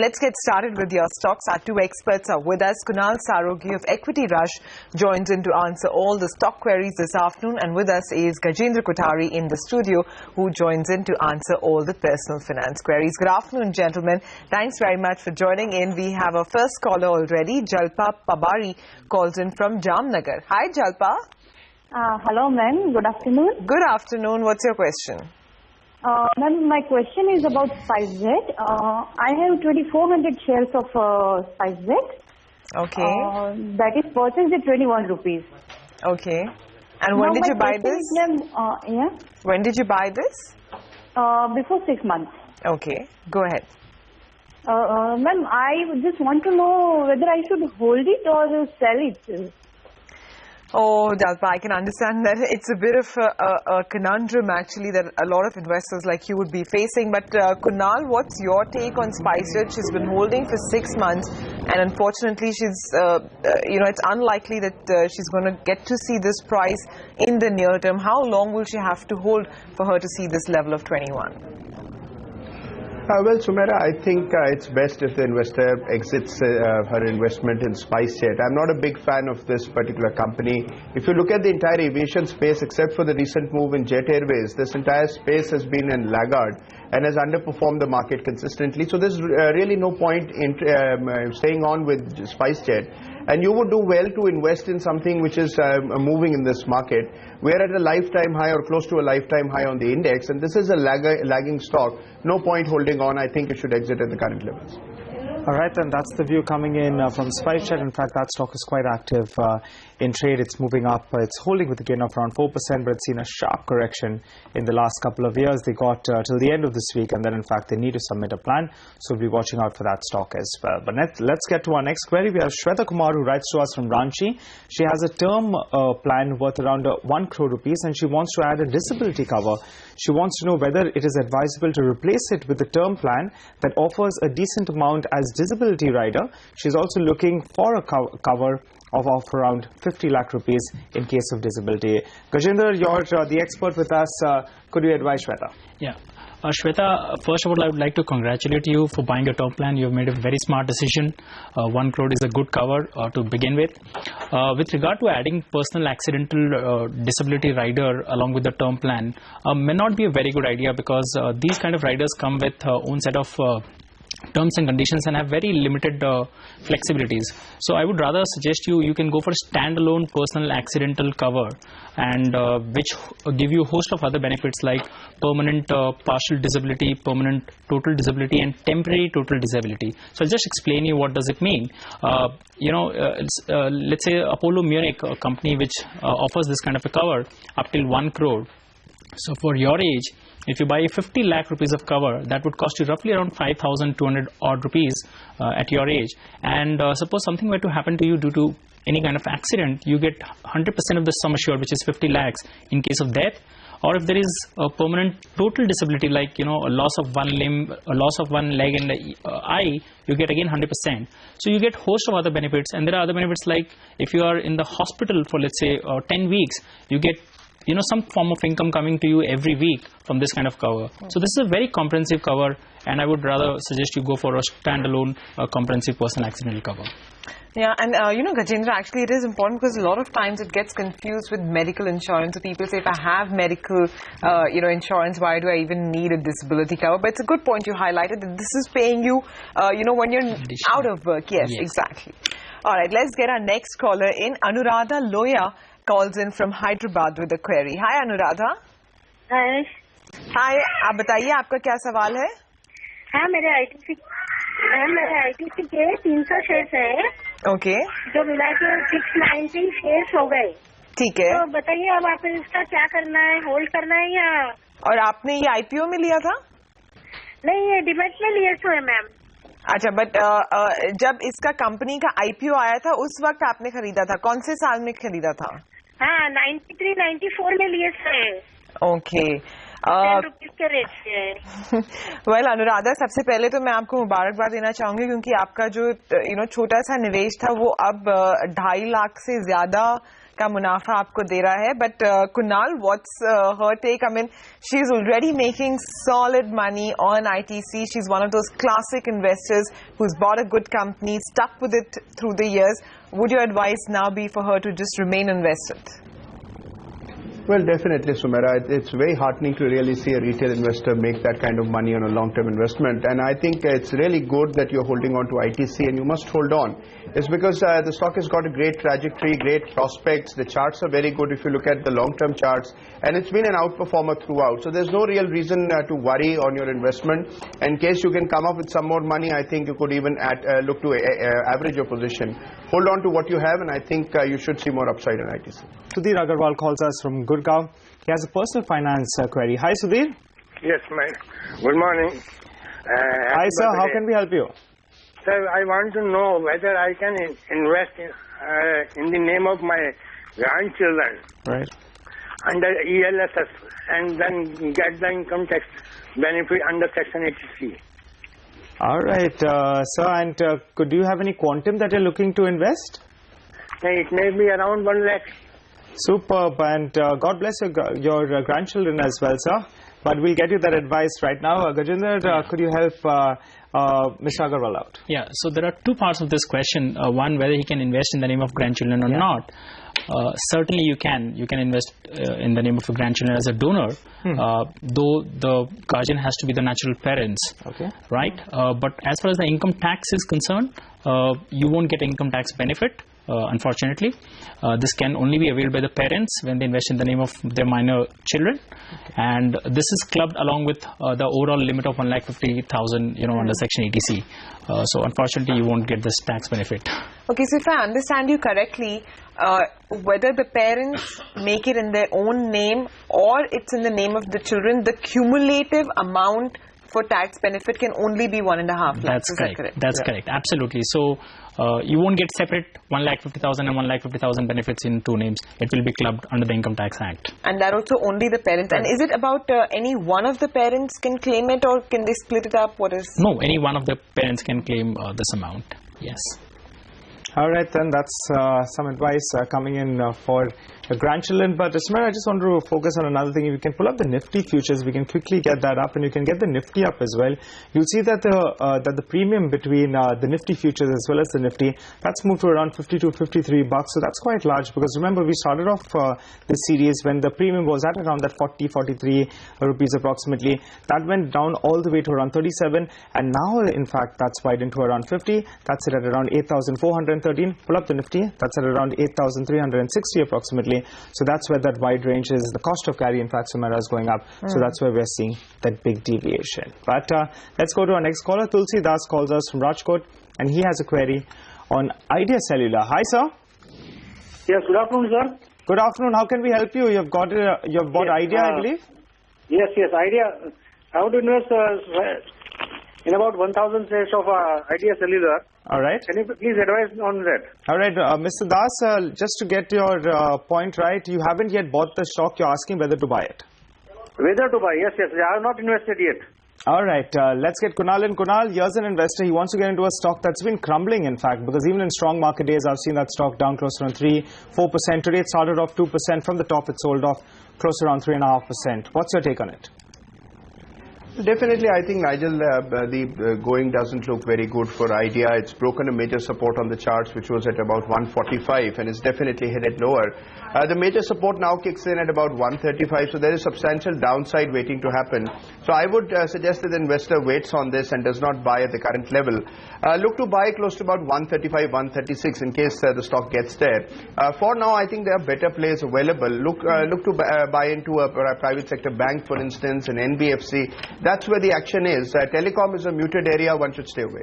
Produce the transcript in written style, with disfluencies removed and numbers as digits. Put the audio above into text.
Let's get started with your stocks. Our two experts are with us. Kunal Sarogi of Equity Rush joins in to answer all the stock queries this afternoon. And with us is Gajendra Kothari in the studio, who joins in to answer all the personal finance queries. Good afternoon, gentlemen. Thanks very much for joining in. We have our first caller already. Jalpa Pabari calls in from Jamnagar. Hi, Jalpa. Hello, ma'am. Good afternoon. Good afternoon. What's your question? Ma'am, my question is about Spicejet. I have 2,400 shares of Spicejet. Okay. That is purchased at 21 rupees. Okay. And when did you buy this? Yeah. When did you buy this? Before 6 months. Okay. Go ahead. Ma'am, I just want to know whether I should hold it or sell it. Oh, Jalpa, I can understand that it's a bit of a conundrum actually that a lot of investors like you would be facing. But Kunal, what's your take on Spicejet? She's been holding for 6 months, and unfortunately, she's it's unlikely that she's going to get to see this price in the near term. How long will she have to hold for her to see this level of 21? Well, Sumera, I think it's best if the investor exits her investment in Spicejet. I'm not a big fan of this particular company. If you look at the entire aviation space, except for the recent move in Jet Airways, this entire space has been in laggard and has underperformed the market consistently. So there's really no point in staying on with Spicejet. And you would do well to invest in something which is moving in this market. We're at a lifetime high or close to a lifetime high on the index, and this is a lagging stock. No point holding on. I think it should exit at the current levels. All right, then that's the view coming in from Spicejet. In fact, that stock is quite active in trade. It's moving up. It's holding with a gain of around 4%, but it's seen a sharp correction in the last couple of years. They got till the end of this week, and then, in fact, they need to submit a plan. So we'll be watching out for that stock as well. But let's get to our next query. We have Shweta Kumar, who writes to us from Ranchi. She has a term plan worth around 1 crore rupees, and she wants to add a disability cover. She wants to know whether it is advisable to replace it with a term plan that offers a decent amount as disability rider. She's also looking for a cover of around 50 lakh rupees in case of disability. Gajendra, you're the expert with us. Could you advise Shweta? Yeah. Shweta, first of all, I would like to congratulate you for buying a term plan. You have made a very smart decision. 1 crore is a good cover to begin with. With regard to adding personal accidental disability rider along with the term plan, may not be a very good idea, because these kind of riders come with own set of terms and conditions and have very limited flexibilities. So I would rather suggest you can go for a standalone personal accidental cover, and which give you a host of other benefits like permanent partial disability, permanent total disability, and temporary total disability. So I'll just explain you what does it mean. Let's say Apollo Munich, a company which offers this kind of a cover up till 1 crore. So for your age, if you buy 50 lakh rupees of cover, that would cost you roughly around 5,200 odd rupees at your age. And suppose something were to happen to you due to any kind of accident, you get 100% of the sum assured, which is 50 lakhs in case of death. Or if there is a permanent total disability, like a loss of one limb, a loss of one leg and eye, you get again 100%. So you get host of other benefits, and there are other benefits like if you are in the hospital for, let's say, 10 weeks, you get some form of income coming to you every week from this kind of cover. So this is a very comprehensive cover, and I would rather suggest you go for a standalone comprehensive personal accidental cover. Yeah, and Gajendra, actually it is important because a lot of times it gets confused with medical insurance. So people say, if I have medical insurance, why do I even need a disability cover? But it's a good point you highlighted that this is paying you when you're out of work. Yes, exactly. All right, let's get our next caller in. Anuradha Loya calls in from Hyderabad with a query. Hi Anuradha. Hi. Hi, आप बताइए आपका क्या सवाल है? हाँ, मेरे ITC के 300 shares है. ओके. जो मिला के 690 शेयर्स हो गए. ठीक है. तो बताइए अब आप इसका क्या करना है, होल्ड करना है या? और आपने ये IPO में लिया था? नहीं, ये डिमेट में लिए तो है मैम. अच्छा, बट जब इसका कंपनी का IPO आया था उस वक्त आपने खरीदा था, कौन से साल में खरीदा था? हाँ, 93-94 में लिए थे. ओके. ₹10 के रेट से. वेल अनुराधा, सबसे पहले तो मैं आपको मुबारकबाद देना चाहूंगी क्योंकि आपका जो छोटा सा निवेश था वो अब 2.5 लाख से ज्यादा का मुनाफा आपको दे रहा है. But Kunal, what's her take? I mean, she's already making solid money on ITC. She's one of those classic investors who's bought a good company, stuck with it through the years. Would your advice now be for her to just remain invested? Well, definitely, Sumera. It's very heartening to really see a retail investor make that kind of money on a long-term investment. And I think it's really good that you're holding on to ITC, and you must hold on. It's because the stock has got a great trajectory, great prospects. The charts are very good if you look at the long-term charts. And it's been an outperformer throughout. So there's no real reason to worry on your investment. In case you can come up with some more money, I think you could even look to average your position. Hold on to what you have, and I think you should see more upside in ITC. Sudhir Agarwal calls us from Gurgaon. He has a personal finance query. Hi, Sudhir. Yes, good morning. Hi, sir. How can we help you? Sir, I want to know whether I can invest in the name of my grandchildren. Right. Under ELSS and then get the income tax benefit under Section 80C. All right, sir. And could you have any quantum that you're looking to invest? It may be around 1 lakh. Superb, and God bless your grandchildren as well, sir. But we'll get you that advice right now. Gajinder, could you help Mr. Agarwal out? Yeah, so there are two parts of this question. One, whether he can invest in the name of grandchildren or not. Certainly you can invest in the name of your grandchildren as a donor, though the guardian has to be the natural parents. Okay. Right? But as far as the income tax is concerned, you won't get income tax benefit. Unfortunately, this can only be availed by the parents when they invest in the name of their minor children, and this is clubbed along with the overall limit of 1,50,000, under Section 80C. So unfortunately, you won't get this tax benefit. Okay, so if I understand you correctly, whether the parents make it in their own name or it's in the name of the children, the cumulative amount for tax benefit can only be 1.5 lakhs. That's correct. That correct? That's correct. Absolutely. So you won't get separate 1,50,000 and 1,50,000 benefits in two names. It will be clubbed under the Income Tax Act. And that also only the parents. And is it about any one of the parents can claim it, or can they split it up? What is? No, any one of the parents can claim this amount. Yes. All right, then that's some advice coming in for the grandchildren. But Ismail, I just want to focus on another thing. If you can pull up the Nifty futures, we can quickly get that up, and you can get the Nifty up as well. You'll see that the premium between the Nifty futures as well as the Nifty, that's moved to around 52, 53 bucks. So that's quite large, because remember, we started off this series when the premium was at around that 40, 43 rupees approximately. That went down all the way to around 37, and now in fact that's widened to around 50. That's it at around 8,413. Pull up the Nifty, that's at around 8,360 approximately. So that's where that wide range is. The cost of carry, in fact, Sumera, is going up. So that's where we're seeing that big deviation. But let's go to our next caller. Tulsi Das calls us from Rajkot, and he has a query on Idea Cellular. Hi, sir. Yes, good afternoon, sir. Good afternoon. How can we help you? You've bought Idea, I believe? Yes, Idea. I want to invest in about 1,000 shares of Idea Cellular. All right. Can you please advise on that? All right, Mr. Das, just to get your point right, you haven't yet bought the stock. You're asking whether to buy it. Whether to buy? Yes. I have not invested yet. All right, let's get Kunal in. Kunal, here's an investor. He wants to get into a stock that's been crumbling, in fact, because even in strong market days, I've seen that stock down close to around 3-4%. Today, it started off 2%. From the top, it sold off close to around 3.5%. What's your take on it? Definitely, I think, Nigel, the going doesn't look very good for Idea. It's broken a major support on the charts, which was at about 145, and it's definitely headed lower. The major support now kicks in at about 135, so there is substantial downside waiting to happen. So I would suggest that the investor waits on this and does not buy at the current level. Look to buy close to about 135, 136 in case the stock gets there. For now, I think there are better plays available. Look to buy into a private sector bank, for instance, an NBFC. That's where the action is. Telecom is a muted area. One should stay away.